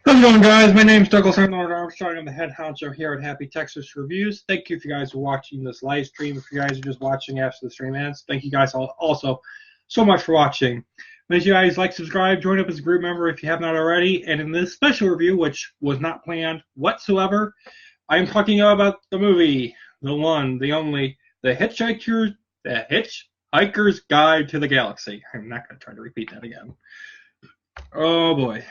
How's it going, guys? My name's Douglas Armstrong. I'm the head honcho here at Happy Texas Reviews. Thank you for you guys watching this live stream. If you guys are just watching after the stream ends, thank you guys also so much for watching. Make sure you guys like, subscribe, join up as a group member if you have not already. And in this special review, which was not planned whatsoever, I am talking about the movie, the one, the only, the Hitchhiker's Guide to the Galaxy. I'm not going to try to repeat that again. Oh boy.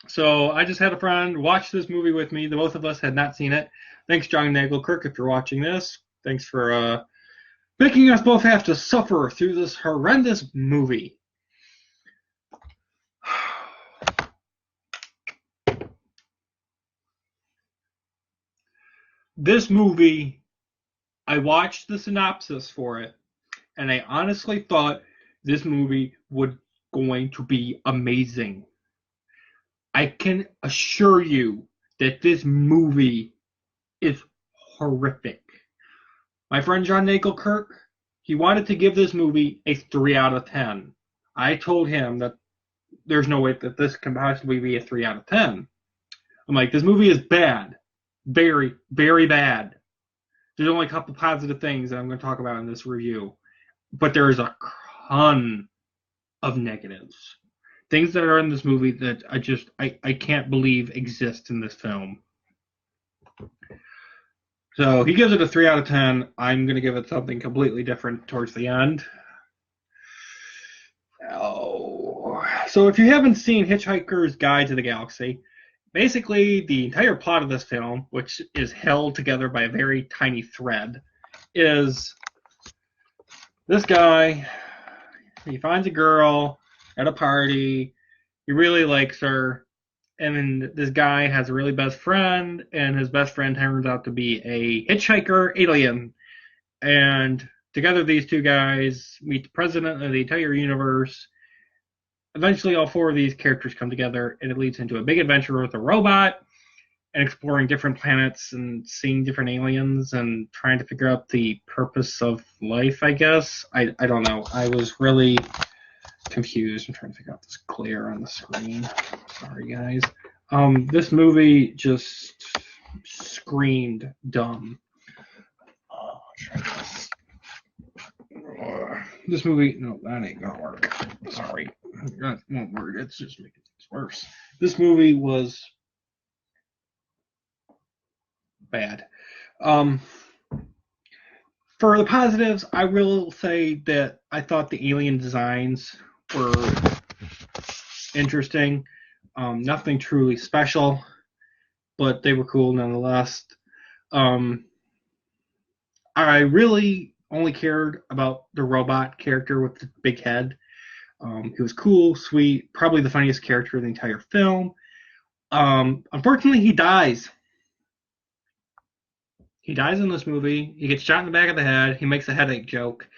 So I just had a friend watch this movie with me. The both of us had not seen it. Thanks, John Nagelkirk, if you're watching this. Thanks for making us both have to suffer through this horrendous movie. This movie, I watched the synopsis for it, and I honestly thought this movie was going to be amazing. I can assure you that this movie is horrific. My friend John Nagelkirk, he wanted to give this movie a 3 out of 10. I told him that there's no way that this can possibly be a 3 out of 10. I'm like, this movie is bad. Very, very bad. There's only a couple positive things that I'm going to talk about in this review. But there's a ton of negatives. Things that are in this movie that I can't believe exist in this film. So he gives it a 3 out of 10. I'm going to give it something completely different towards the end. Oh. So if you haven't seen Hitchhiker's Guide to the Galaxy, basically the entire plot of this film, which is held together by a very tiny thread, is this guy, he finds a girl at a party, he really likes her, and then this guy has a really best friend, and his best friend turns out to be a hitchhiker alien. And together these two guys meet the president of the entire universe. Eventually all 4 of these characters come together, and it leads into a big adventure with a robot and exploring different planets and seeing different aliens and trying to figure out the purpose of life, I guess. I don't know. I was really confused. I'm trying to figure out this glare on the screen. Sorry, guys. This movie just screamed dumb. Try this. This movie, no, that ain't gonna work. Sorry, that won't work. It's just making things worse. This movie was bad. Um, for the positives, I will say that I thought the alien designs were interesting. Nothing truly special, but they were cool nonetheless. Um, I really only cared about the robot character with the big head. He was cool, sweet, probably the funniest character in the entire film. Unfortunately, he dies. He dies in this movie. He gets shot in the back of the head. He makes a headache joke,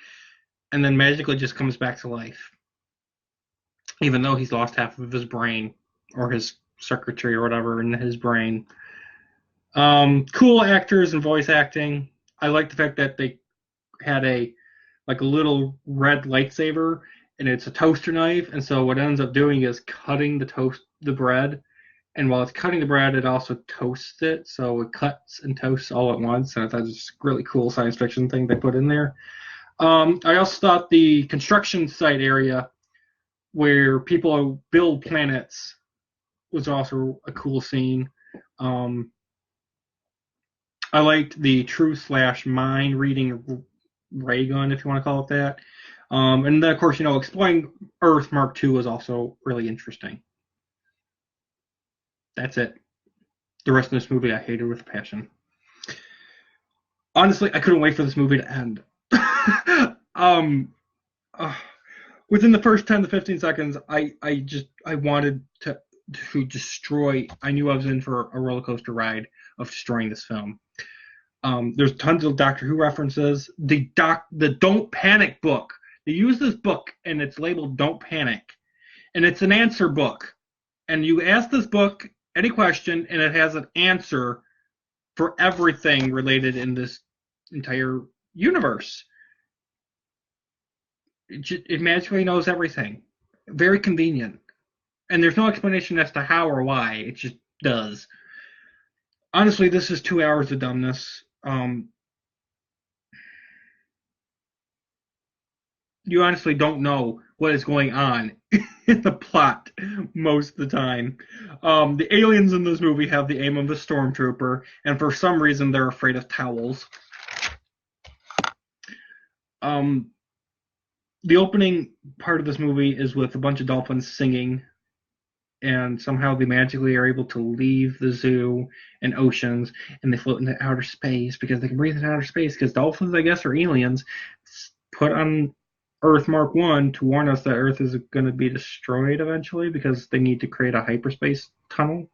and then magically just comes back to life, even though he's lost half of his brain or his circuitry or whatever in his brain. Cool actors and voice acting. I like the fact that they had a little red lightsaber, and it's a toaster knife, and so what it ends up doing is cutting the bread, and while it's cutting the bread, it also toasts it, so it cuts and toasts all at once, and I thought it was a really cool science fiction thing they put in there. I also thought the construction site area where people build planets was also a cool scene. I liked the true/mind reading ray gun, if you want to call it that. And then, of course, exploring Earth Mark II was also really interesting. That's it. The rest of this movie I hated with passion. Honestly, I couldn't wait for this movie to end. Within the first 10 to 15 seconds, I wanted to destroy. I knew I was in for a roller coaster ride of destroying this film. There's tons of Doctor Who references. The Don't Panic book. They use this book, and it's labeled Don't Panic. And it's an answer book. And you ask this book any question, and it has an answer for everything related in this entire universe. It magically knows everything. Very convenient. And there's no explanation as to how or why. It just does. Honestly, this is 2 hours of dumbness. You honestly don't know what is going on in the plot most of the time. The aliens in this movie have the aim of a stormtrooper, and for some reason they're afraid of towels. The opening part of this movie is with a bunch of dolphins singing, and somehow they magically are able to leave the zoo and oceans, and they float into outer space because they can breathe in outer space, because dolphins, I guess, are aliens put on Earth Mark I to warn us that Earth is going to be destroyed eventually because they need to create a hyperspace tunnel.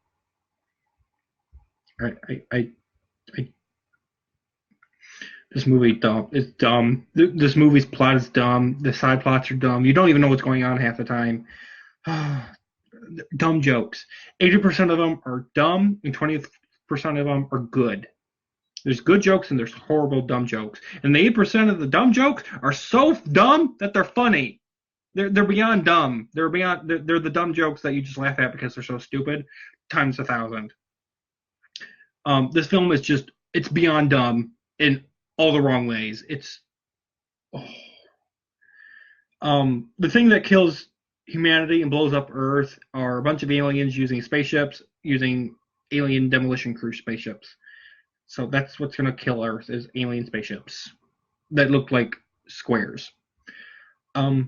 This movie dumb. It's dumb. This movie's plot is dumb. The side plots are dumb. You don't even know what's going on half the time. Dumb jokes. 80% of them are dumb, and 20% of them are good. There's good jokes and there's horrible dumb jokes. And the 8% of the dumb jokes are so dumb that they're funny. They're beyond dumb. They're the dumb jokes that you just laugh at because they're so stupid, times 1,000. This film is it's beyond dumb in all the wrong ways. The thing that kills humanity and blows up Earth are a bunch of aliens using spaceships, using alien demolition crew spaceships. So that's what's going to kill Earth, is alien spaceships that look like squares. Also,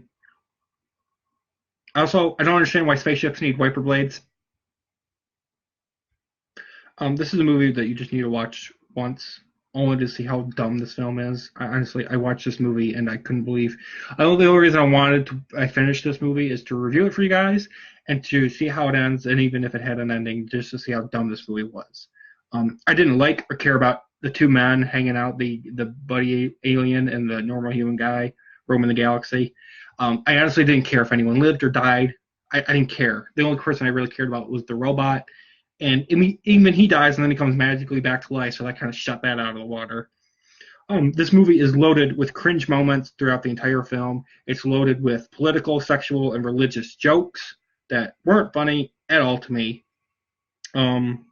I don't understand why spaceships need wiper blades. This is a movie that you just need to watch once, only to see how dumb this film is. I watched this movie and I couldn't believe. The only reason I finished this movie is to review it for you guys and to see how it ends, and even if it had an ending, just to see how dumb this movie was. I didn't like or care about the two men hanging out, the buddy alien and the normal human guy roaming the galaxy. I honestly didn't care if anyone lived or died. I didn't care. The only person I really cared about was the robot and even he dies, and then he comes magically back to life. So that kind of shut that out of the water. This movie is loaded with cringe moments throughout the entire film. It's loaded with political, sexual, and religious jokes that weren't funny at all to me. Um,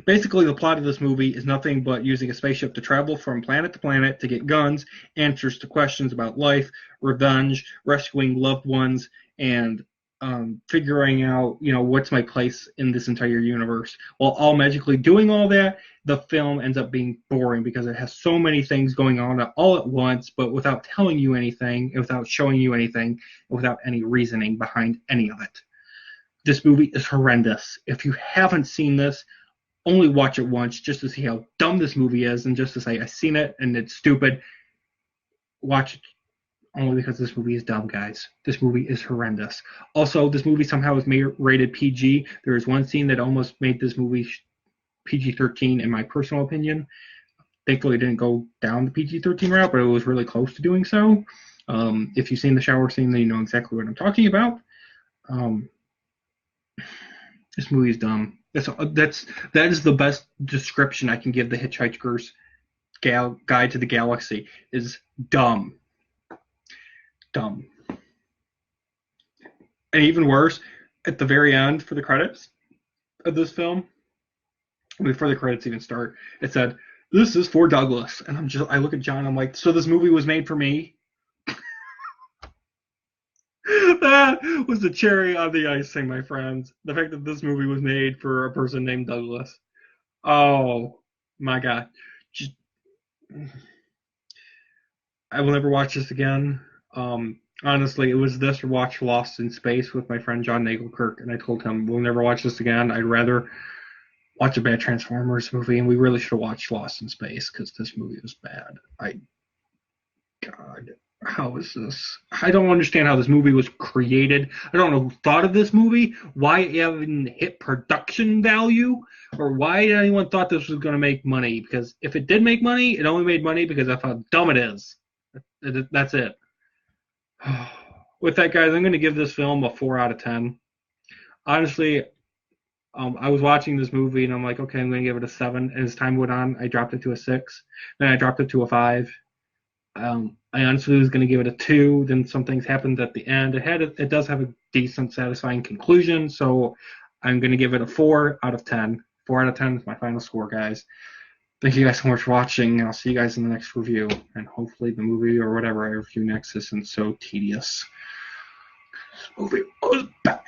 Basically, the plot of this movie is nothing but using a spaceship to travel from planet to planet to get guns, answers to questions about life, revenge, rescuing loved ones, and figuring out, what's my place in this entire universe. While all magically doing all that, the film ends up being boring because it has so many things going on all at once, but without telling you anything, without showing you anything, without any reasoning behind any of it. This movie is horrendous. If you haven't seen this, only watch it once just to see how dumb this movie is and just to say I've seen it and it's stupid. Watch it only because this movie is dumb, guys. This movie is horrendous. Also, this movie somehow is rated PG. There is one scene that almost made this movie PG-13 in my personal opinion. Thankfully, it didn't go down the PG-13 route, but it was really close to doing so. If you've seen the shower scene, then you know exactly what I'm talking about. Um, this movie is dumb. That is the best description I can give the Hitchhiker's Guide to the Galaxy. Is dumb, dumb, and even worse. At the very end, for the credits of this film, before the credits even start, it said, "This is for Douglas," and I look at John. I'm like, so this movie was made for me. That was the cherry on the icing, my friends. The fact that this movie was made for a person named Douglas. Oh my god. Just, I will never watch this again. Honestly, it was this or watch Lost in Space with my friend John Nagelkirk, and I told him we'll never watch this again. I'd rather watch a bad Transformers movie, and we really should have watched Lost in Space because this movie was bad. God, how is this? I don't understand how this movie was created. I don't know who thought of this movie, why it even hit production value, or why anyone thought this was going to make money. Because if it did make money, it only made money because of how dumb it is. That's it. With that, guys, I'm going to give this film a 4 out of 10. Honestly, I was watching this movie and I'm like, okay, I'm going to give it a 7. And as time went on, I dropped it to a 6. Then I dropped it to a 5. I honestly was going to give it a 2. Then some things happened at the end. It does have a decent, satisfying conclusion. So I'm going to give it a 4 out of 10. 4 out of 10 is my final score, guys. Thank you guys so much for watching, and I'll see you guys in the next review. And hopefully the movie or whatever I review next isn't so tedious. This movie was bad.